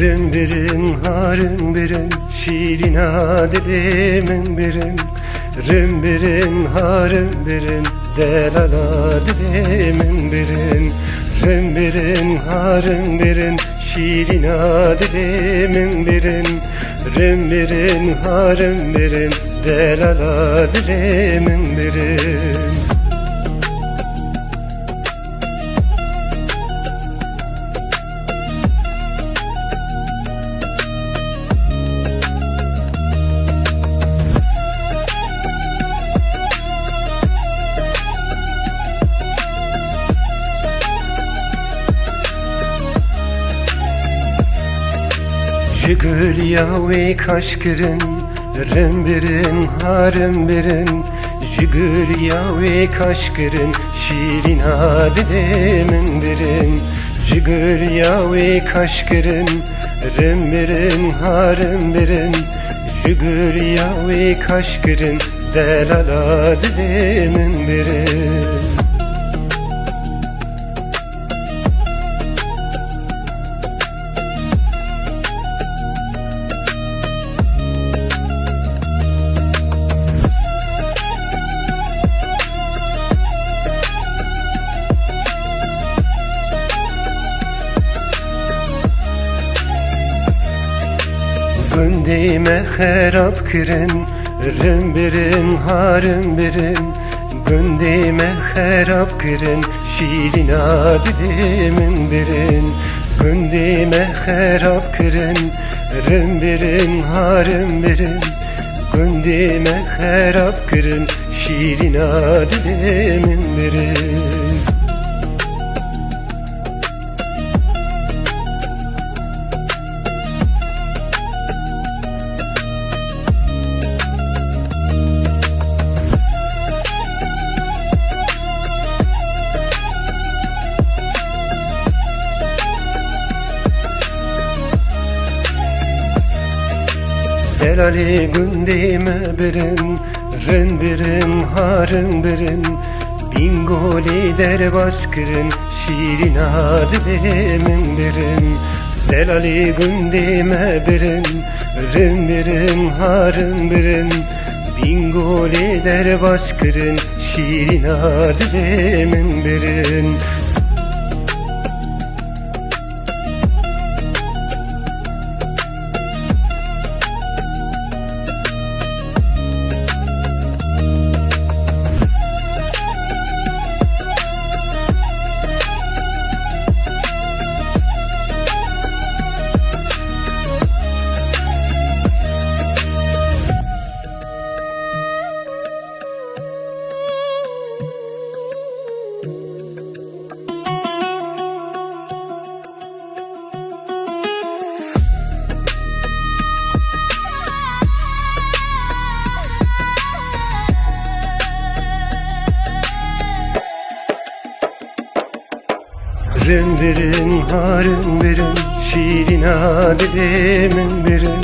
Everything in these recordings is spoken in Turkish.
Rümbirin harın birin şirin adilimin birin, rümbirin harın birin delala dilimin birin, rümbirin harın birin şirin adilimin birin, rümbirin harın birin delala dilimin birin. Jigül yavi kaşkırın, rümbirin harın birin, jigül yavi kaşkırın, şirin adilimin birin, jigül yavi kaşkırın, rümbirin harın birin, jigül yavi kaşkırın, delal adilimin birin. Gündime xerab kirin, rümbirin harın birin, gündime xerab kirin, şirin adilimin birin, gündime xerab kirin, rümbirin harın birin, gündime xerab kirin, şirin adilimin birin. Delali gündime birin, rümbirin harın birin, bingoli der baskırın, şirin adilimin birin. Delali gündime birin, rümbirin harın birin, bingoli der baskırın, şirin adilimin birin. Rümbirin harın birin, şirin adilimin birin,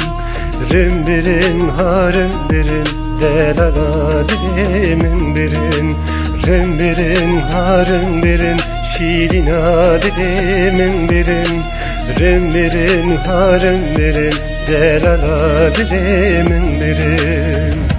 rümbirin harın birin, delal adilimin birin, rümbirin harın birin, şirin adilimin birin, rümbirin harın birin, delal adilimin birin.